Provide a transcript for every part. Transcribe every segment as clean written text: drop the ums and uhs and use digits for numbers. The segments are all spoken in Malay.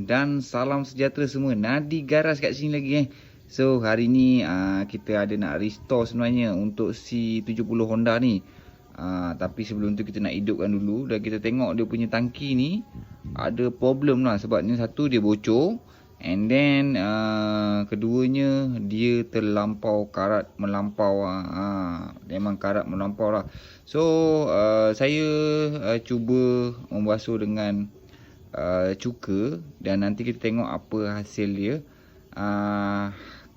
dan salam sejahtera semua. Nadi Garas kat sini lagi So hari ni kita ada nak restore sebenarnya untuk C70 Honda ni. Tapi sebelum tu kita nak hidupkan dulu. Dan kita tengok dia punya tangki ni ada problem lah. Sebab ni satu dia bocor. And then keduanya dia terlampau karat melampau. Memang karat melampau lah. So saya cuba membasuh dengan cuka. Dan nanti kita tengok apa hasil dia.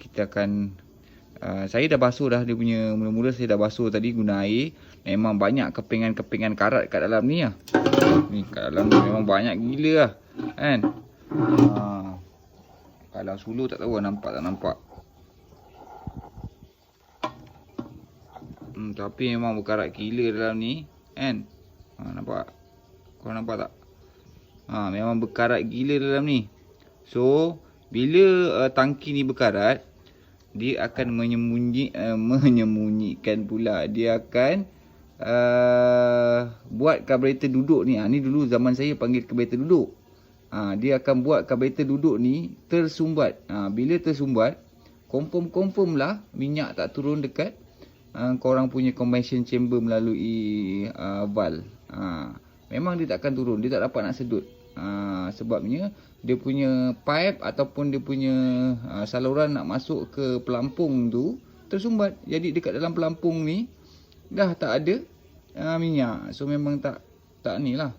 Kita akan saya dah basuh dah dia punya. Mula-mula saya dah basuh tadi guna air. Memang banyak kepingan-kepingan karat kat dalam ni lah. Ni kat dalam ni memang banyak gila lah. Kan? Kalau suluh tak tahu nampak tak nampak. Tapi memang berkarat gila dalam ni. Kan? Nampak? Korang nampak tak? Memang berkarat gila dalam ni. So bila tangki ni berkarat, dia akan menyembunyikan pula. Dia akan buat karburator duduk ni. Ni dulu zaman saya panggil karburator duduk. Dia akan buat karburator duduk ni tersumbat. Bila tersumbat, confirm lah minyak tak turun dekat korang punya combustion chamber melalui valve. Memang dia tak akan turun. Dia tak dapat nak sedut. Sebabnya dia punya pipe ataupun dia punya saluran nak masuk ke pelampung tu tersumbat. Jadi dekat dalam pelampung ni dah tak ada minyak. So memang tak ni lah.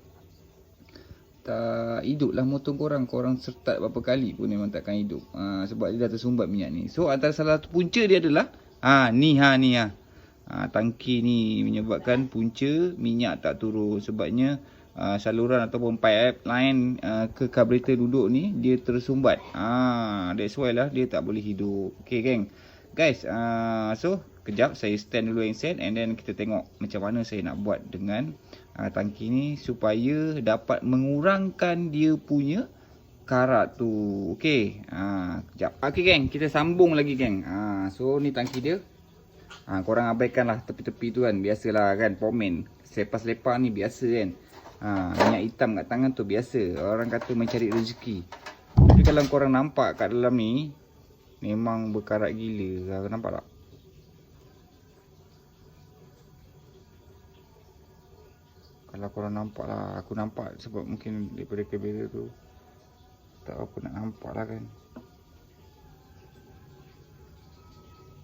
Tak hidup lah motor korang. Korang sertat berapa kali pun memang takkan hidup. Sebab dia dah tersumbat minyak ni. So antara salah satu punca dia adalah ni. Tangki ni menyebabkan punca minyak tak turun. Sebabnya saluran ataupun pipe line ke karburator duduk ni dia tersumbat. That's why lah dia tak boleh hidup. Okay geng. Guys, so kejap saya stand dulu handset and then kita tengok macam mana saya nak buat dengan tangki ni supaya dapat mengurangkan dia punya karat tu. Okay, kejap. Okay geng, kita sambung lagi geng. So ni tangki dia. Korang abaikan lah tepi-tepi tu kan. Biasalah kan, pomen selepas-lepas ni biasa kan. Minyak hitam kat tangan tu biasa. Orang kata mencari rezeki. Tapi kalau korang nampak kat dalam ni, memang berkarat gila. Korang nampak tak? Kalau korang nampak lah. Aku nampak sebab mungkin daripada kamera tu tak apa nak nampak lah kan.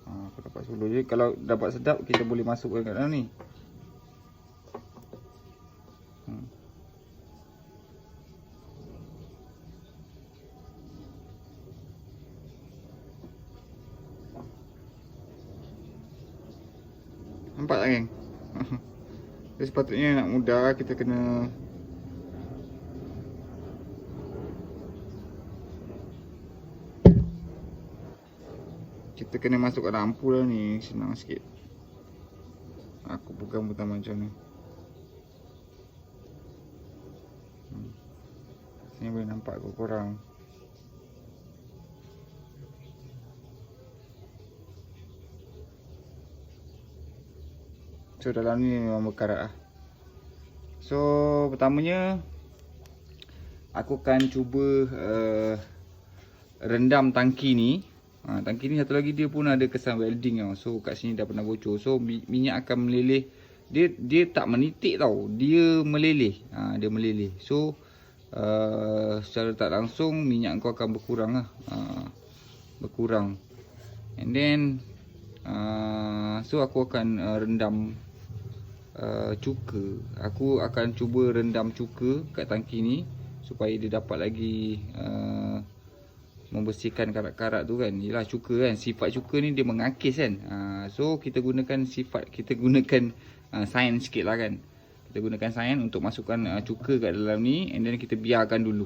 Aku dapat suluh. Jadi kalau dapat sedap, kita boleh masukkan kat dalam ni. Nampak tak geng? Jadi sepatutnya nak mudah kita kena masukkan lampu lah ni. Senang sikit. Aku pegang butang macam ni. Sini boleh nampak ke korang. So dalam ni memang berkarat lah. So pertamanya aku akan cuba rendam tangki ni. Tangki ni satu lagi dia pun ada kesan welding tau. So kat sini dah pernah bocor. So minyak akan meleleh. Dia tak menitik tau. Dia meleleh. Dia meleleh. So secara tak langsung minyak kau akan berkurang lah. Berkurang. And then so aku akan rendam cuka. Aku akan cuba rendam cuka kat tangki ni supaya dia dapat lagi membersihkan karat-karat tu kan. Yelah cuka kan, sifat cuka ni dia mengakis kan. So kita gunakan sains sikit lah kan. Kita gunakan sains untuk masukkan cuka kat dalam ni. And then kita biarkan dulu.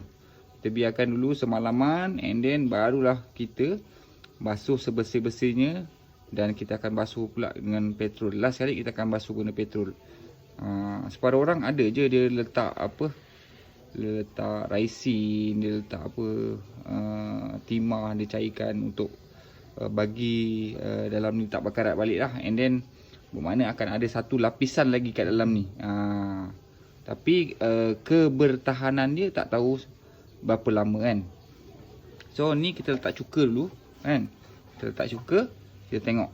Kita biarkan dulu semalaman. And then barulah kita basuh sebersih-bersihnya. Dan kita akan basuh pula dengan petrol. Last kali kita akan basuh guna petrol. Separuh orang ada je dia letak apa, dia letak raisin, dia letak apa, timah dia cairkan untuk bagi dalam ni tak berkarat balik lah. And then bermakna akan ada satu lapisan lagi kat dalam ni. Tapi kebertahanan dia tak tahu berapa lama kan. So ni kita letak cuka dulu kan. Kita letak cuka, kita tengok.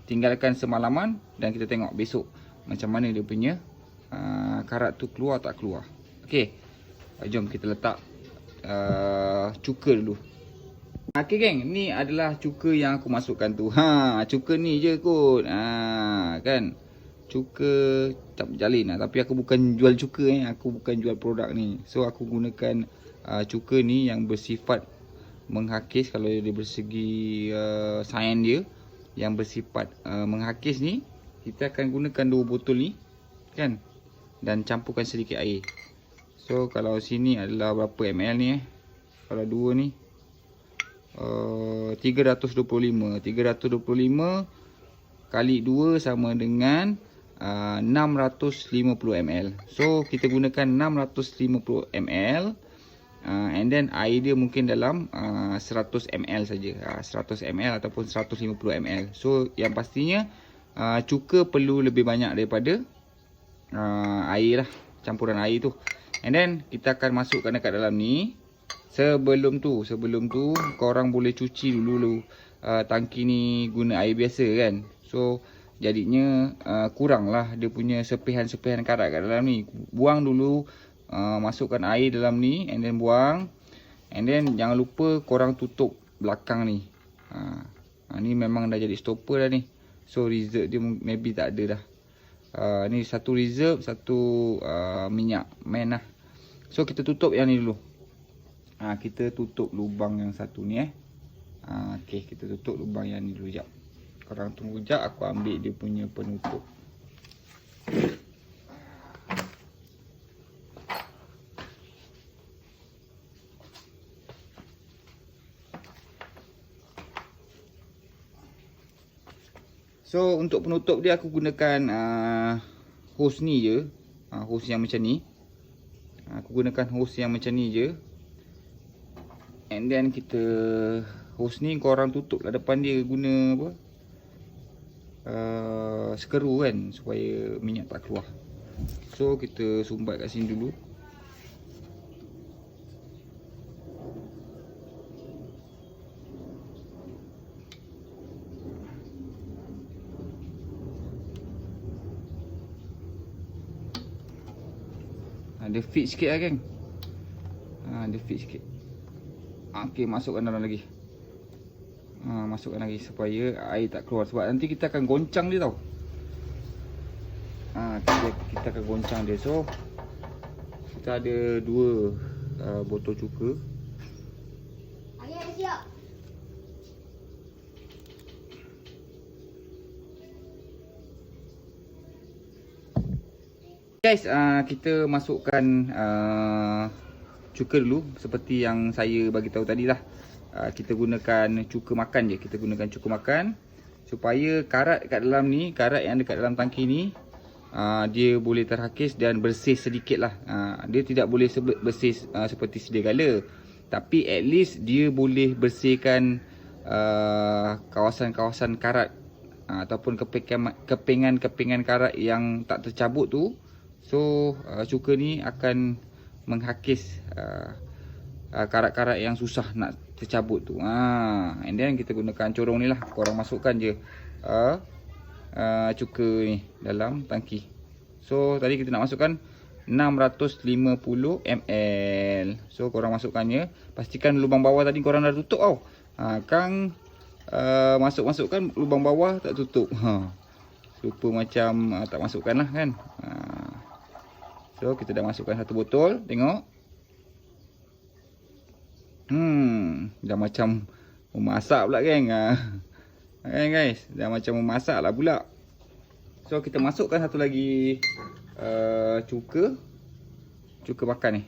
Tinggalkan semalaman dan kita tengok besok macam mana dia punya karat tu keluar tak keluar. Okey. Jom kita letak cuka dulu. Okey geng, ni adalah cuka yang aku masukkan tu. Cuka ni je kot. Kan. Cuka tak berjalin lah. Tapi aku bukan jual cuka aku bukan jual produk ni. So aku gunakan cuka ni yang bersifat menghakis. Kalau dia bersegi sains dia yang bersifat menghakis ni, kita akan gunakan 2 botol ni kan, dan campurkan sedikit air. So kalau sini adalah berapa ml ni kalau 2 ni 325 kali 2 sama dengan 650 ml. So kita gunakan 650 ml. And then air dia mungkin dalam 100 ml saja. 100 ml ataupun 150 ml. So yang pastinya cuka perlu lebih banyak daripada air lah, campuran air tu. And then kita akan masukkan dekat dalam ni. Sebelum tu korang boleh cuci dulu tangki ni guna air biasa kan. So jadinya kurang lah dia punya sepihan-sepihan karat kat dalam ni. Buang dulu, masukkan air dalam ni and then buang. And then jangan lupa korang tutup belakang ni. Ni memang dah jadi stopper dah ni. So reserve dia maybe tak ada dah. Ni satu reserve, satu minyak main lah. So kita tutup yang ni dulu. Kita tutup lubang yang satu ni okey, kita tutup lubang yang ni dulu jap. Korang tunggu jap, aku ambil dia punya penutup. So untuk penutup dia aku gunakan hose ni je. Hose yang macam ni. Aku gunakan hose yang macam ni je. And then kita hose ni korang tutup lah depan dia guna apa? Skru kan, supaya minyak tak keluar. So kita sumbat kat sini dulu. Dia fit sikit lah geng. Dia fit sikit. Okey, masukkan dalam lagi. Masukkan lagi supaya air tak keluar. Sebab nanti kita akan goncang dia tau. Kita akan goncang dia. So kita ada 2 botol cuka. Siap. Guys, kita masukkan cuka dulu seperti yang saya bagi tahu tadi lah. Kita gunakan cuka makan je. Kita gunakan cuka makan supaya karat kat dalam ni, karat yang dekat dalam tangki ni, dia boleh terhakis dan bersih sedikit lah. Dia tidak boleh bersih seperti sedia kala, tapi at least dia boleh bersihkan kawasan-kawasan karat ataupun kepingan-kepingan karat yang tak tercabut tu. So cuka ni akan menghakis karat-karat yang susah nak tercabut tu. And then kita gunakan corong ni lah. Korang masukkan je cuka ni dalam tangki. So tadi kita nak masukkan 650 ml. So korang masukkannya. Pastikan lubang bawah tadi korang dah tutup tau. Kang masukkan lubang bawah tak tutup. Lupa macam tak masukkan lah kan. So kita dah masukkan 1 botol. Tengok. Dah macam memasak pula geng. Kan guys, dah macam memasak lah pula. So kita masukkan satu lagi cuka makan ni.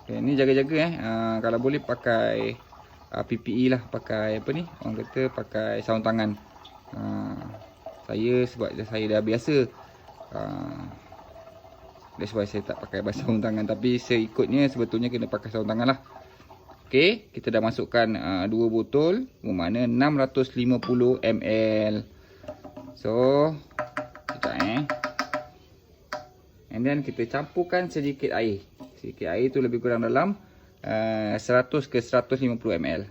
Okay, ni jaga-jaga kalau boleh pakai PPE lah, pakai apa ni, orang kata pakai sarung tangan. Saya sebab saya dah biasa, that's why saya tak pakai sarung tangan. Tapi seikutnya sebetulnya kena pakai sarung tangan lah. Okey, kita dah masukkan 2 botol, bermakna 650 ml. So, sekejap And then kita campurkan sedikit air. Sedikit air tu lebih kurang dalam 100 ke 150 ml.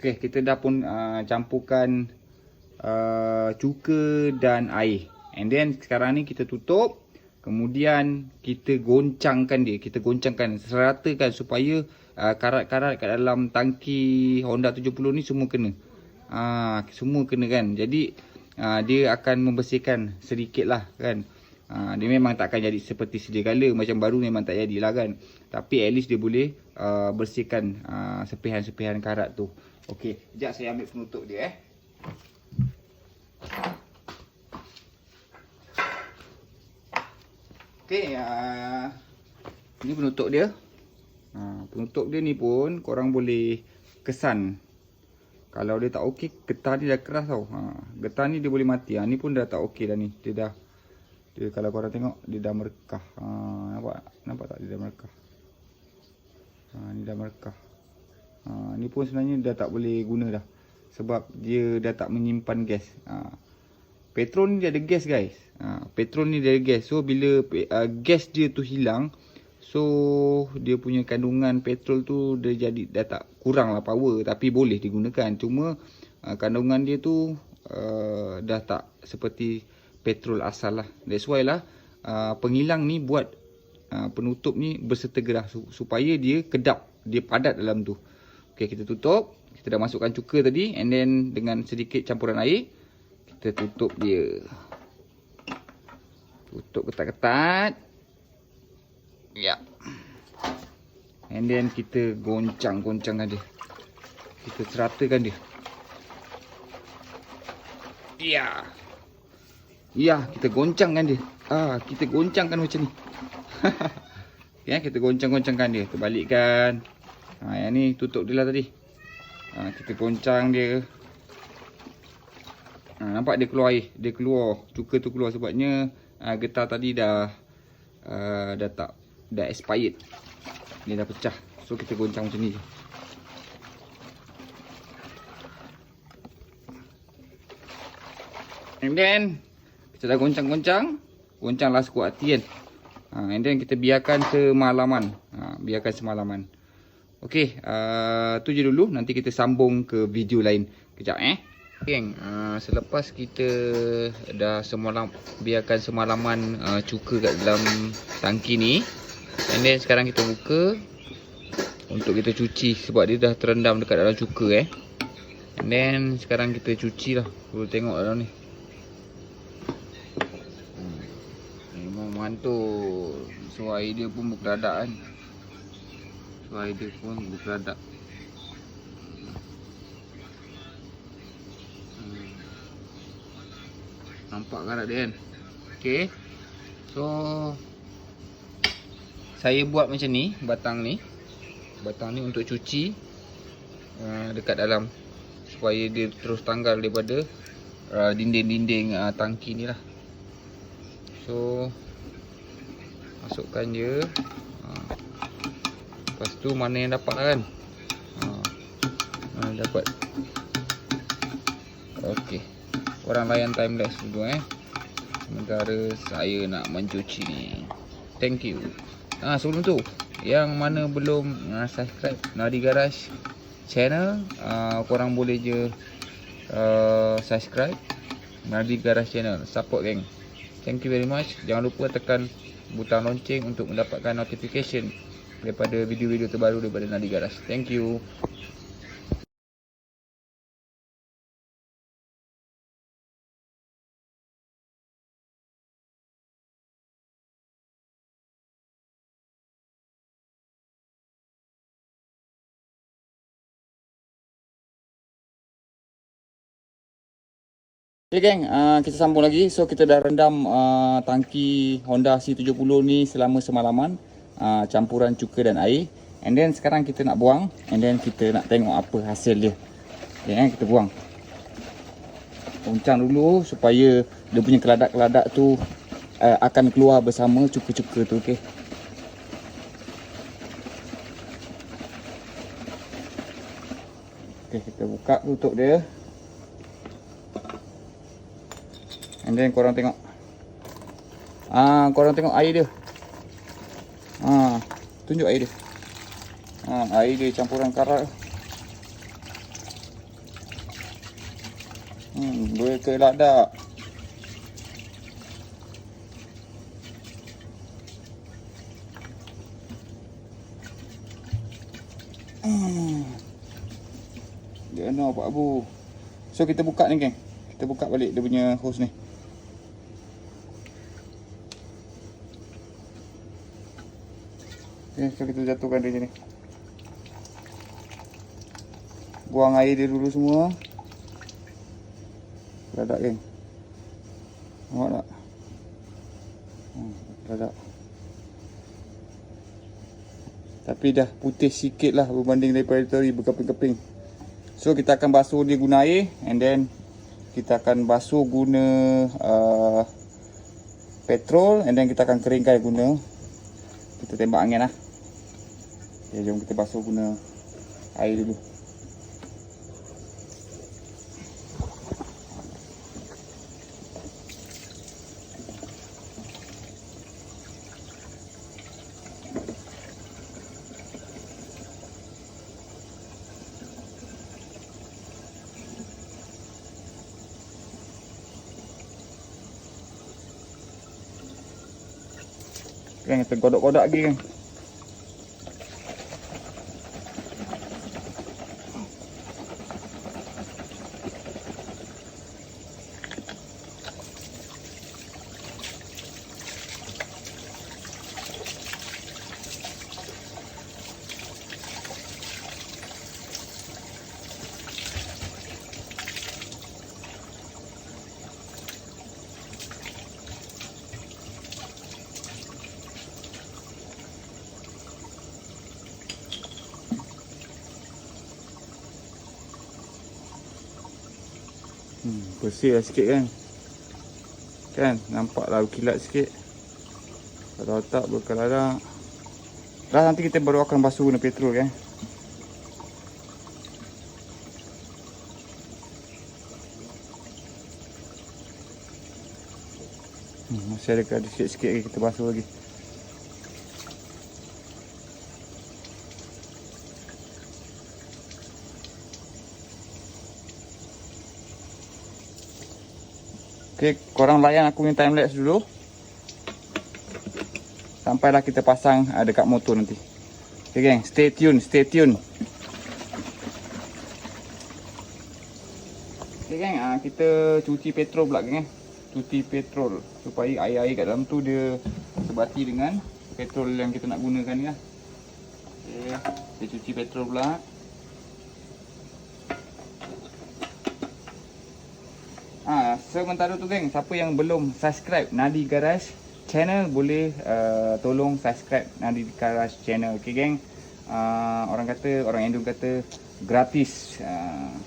Okey, kita dah pun campurkan cuka dan air. And then sekarang ni kita tutup. Kemudian kita goncangkan dia. Kita goncangkan, seratakan supaya karat-karat kat dalam tangki Honda 70 ni semua kena. Semua kena kan. Jadi dia akan membersihkan sedikit lah kan. Dia memang tak akan jadi seperti sedia kala. Macam baru memang tak jadilah kan. Tapi at least dia boleh bersihkan sepihan-sepihan karat tu. Okey, sekejap saya ambil penutup dia Okey, ini penutup dia. Penutup dia ni pun korang boleh kesan. Kalau dia tak okey, getah ni dah keras tau. Getah ni dia boleh mati. Ni pun dah tak okey dah ni. Dia kalau korang tengok dia dah merekah. Nampak tak dia dah merekah? Ni dah merekah. Ni pun sebenarnya dah tak boleh guna dah. Sebab dia dah tak menyimpan gas. Petrol ni dia ada gas guys. Petrol ni dia ada gas. So bila gas dia tu hilang, so dia punya kandungan petrol tu dia jadi dah tak kurang lah power. Tapi boleh digunakan. Cuma kandungan dia tu dah tak seperti petrol asal lah. That's why lah penghilang ni buat penutup ni berserta gerah supaya dia kedap, dia padat dalam tu. Okey, kita tutup. Kita dah masukkan cuka tadi. And then dengan sedikit campuran air, kita tutup dia. Tutup ketat-ketat. Ya. And then kita goncang-goncangkan dia. Kita seratakan dia. Ya. Ya, kita goncangkan dia. Kita goncangkan macam ni. Ya, kita goncang-goncangkan dia. Kita balikkan. Yang ni tutup dia lah tadi. Kita goncang dia. Nampak dia keluar air. Dia keluar. Cuka tu keluar sebabnya getah tadi dah expired. Dia dah pecah. So kita goncang macam ni je. And then kita dah goncang-goncang. Goncanglah sekuat hati kan. And then kita biarkan semalaman. Biarkan semalaman. Okey, tu je dulu. Nanti kita sambung ke video lain. Kejap Geng, selepas kita dah biarkan semalaman cuka kat dalam tangki ni. And then sekarang kita buka untuk kita cuci sebab dia dah terendam dekat dalam cuka And then sekarang kita cuci lah. Perlu tengok dalam ni. Memang mantul. So air dia pun berkeradak kan. Air dia pun berkeradak. Nampak karat dia kan. Okay. So saya buat macam ni. Batang ni untuk cuci dekat dalam, supaya dia terus tanggal daripada dinding-dinding tangki ni lah. So masukkan je. Lepas tu mana yang dapat lah kan. Mana dapat. Okey. Korang layan timelapse dulu sementara saya nak mencuci ni. Thank you. Sebelum tu, yang mana belum subscribe Nadi Garage channel, korang boleh je subscribe Nadi Garage channel. Support geng. Thank you very much. Jangan lupa tekan butang lonceng untuk mendapatkan notification daripada video-video terbaru daripada Nadi Garage. Thank you. Okay geng, kita sambung lagi. So kita dah rendam tangki Honda C70 ni selama semalaman, campuran cuka dan air. And then sekarang kita nak buang. And then kita nak tengok apa hasil dia. Okay, kita buang. Goncang dulu supaya dia punya keladak-keladak tu akan keluar bersama cuka-cuka tu. Okay. buka tutup dia. And then korang tengok. Korang tengok air dia. Tunjuk air dia. Air dia campuran karat. Berkeladak. Dia nak Pak Abu. So kita buka ni geng. Kita buka balik dia punya hose ni. Okay, so kita jatuhkan dia macam ni. Buang air dia dulu semua. Keladak geng. Nampak tak? Keladak. Tapi dah putih sikit lah berbanding daripada tadi berkeping-keping. So kita akan basuh dia guna air. And then kita akan basuh guna petrol. And then kita akan keringkan guna, kita tembak angin lah. Okay, jom kita basuh guna air dulu. Kan kita godok-godok lagi kan. Bersih lah sikit kan. Kan nampaklah kilat sikit. Kalau tak berkeladak. Dah nanti kita baru akan basuh guna petrol kan. Masih ada sikit-sikit lagi, kita basuh lagi. Okay, korang layan aku punya time lapse dulu. Sampailah kita pasang dekat motor nanti. Okay geng, stay tune. Okay geng, kita cuci petrol pula geng. Cuci petrol supaya air-air kat dalam tu dia sebati dengan petrol yang kita nak gunakan ni lah. Okay, kita cuci petrol pula. Sementara tu geng, siapa yang belum subscribe Nadi Garage channel, boleh tolong subscribe Nadi Garage channel. Okay geng, orang Indo kata gratis.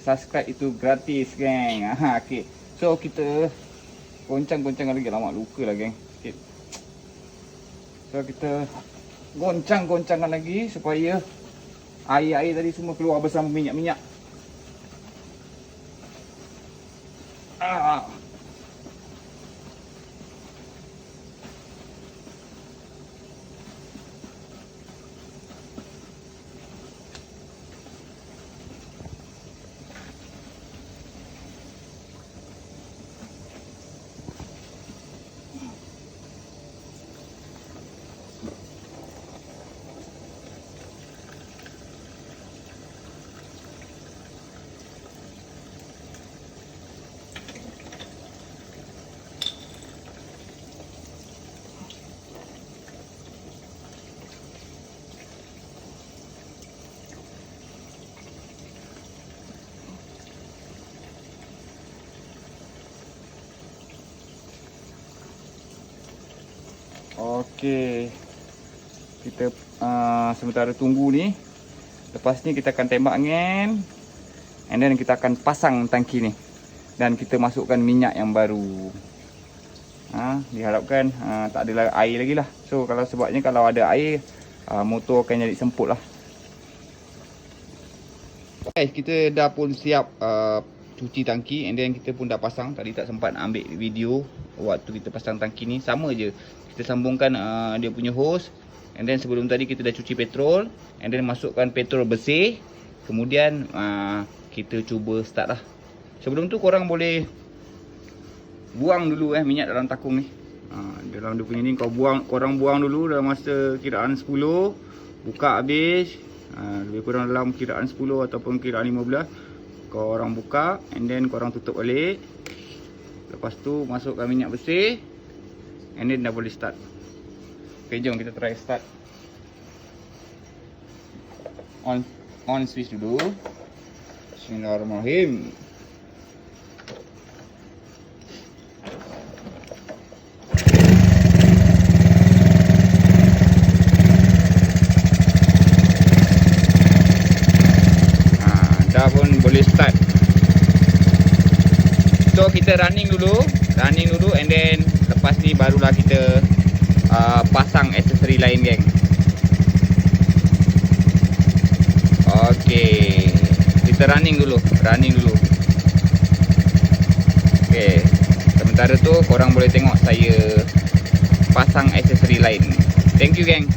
Subscribe itu gratis geng. Okay, so kita goncang lagi. Lama luka lah geng. Okay. So kita goncang lagi supaya air-air tadi semua keluar bersama minyak-minyak. Okey, kita sementara tunggu ni. Lepas ni kita akan tembak angin, and then kita akan pasang tangki ni, dan kita masukkan minyak yang baru. Diharapkan tak ada air lagi lah. So sebabnya kalau ada air, motor akan jadi semput lah. Guys, kita dah pun siap cuci tangki, and then kita pun dah pasang. Tadi tak sempat nak ambil video waktu kita pasang tangki ni. Sama je, kita sambungkan dia punya hose, and then sebelum tadi kita dah cuci petrol, and then masukkan petrol bersih. Kemudian kita cuba start lah. Sebelum tu korang boleh buang dulu minyak dalam takung ni. Dalam dia punya ni korang buang dulu dalam masa kiraan 10. Buka habis, lebih kurang dalam kiraan 10 ataupun kiraan 15. Korang buka, and then korang tutup balik. Lepas tu masukkan minyak bersih, and then dah boleh start. Okay, jom kita try start. On switch dulu. Bismillahirrahmanirrahim. Dah pun boleh start. So kita running dulu, and then lepas ni barulah kita pasang aksesori lain, geng. Okey, kita running dulu. Okey, sementara tu korang boleh tengok saya pasang aksesori lain. Thank you, geng.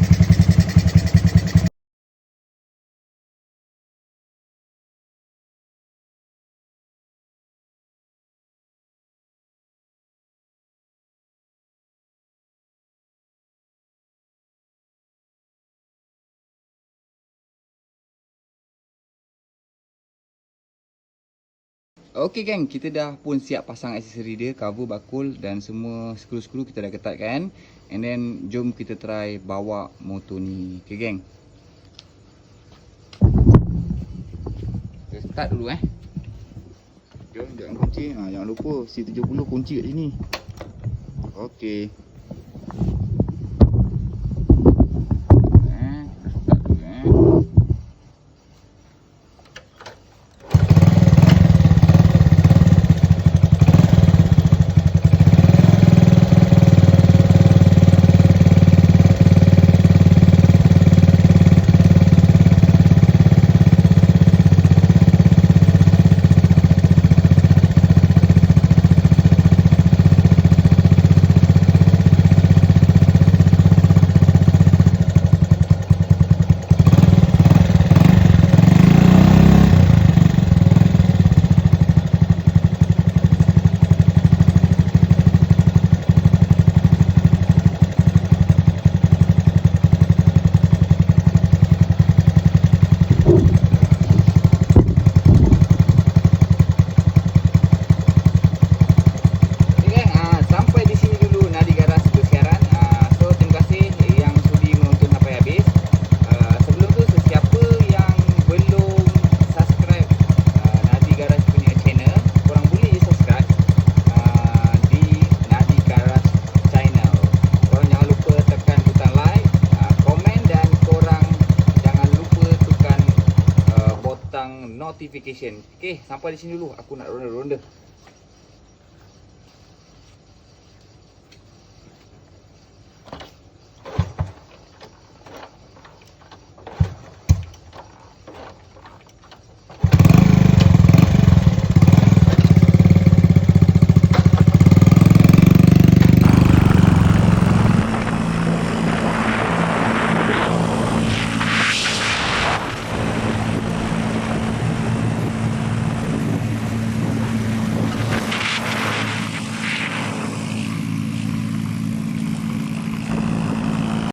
Okey, geng, kita dah pun siap pasang aksesori dia, cover, bakul dan semua skru-skru kita dah ketatkan. And then jom kita try bawa motor ni. Okey, geng. Kita start dulu Jom, jangan kunci. Jangan lupa C70 kunci kat sini. Okey. Start dulu notification. Okey, sampai di sini dulu. Aku nak ronda-ronda.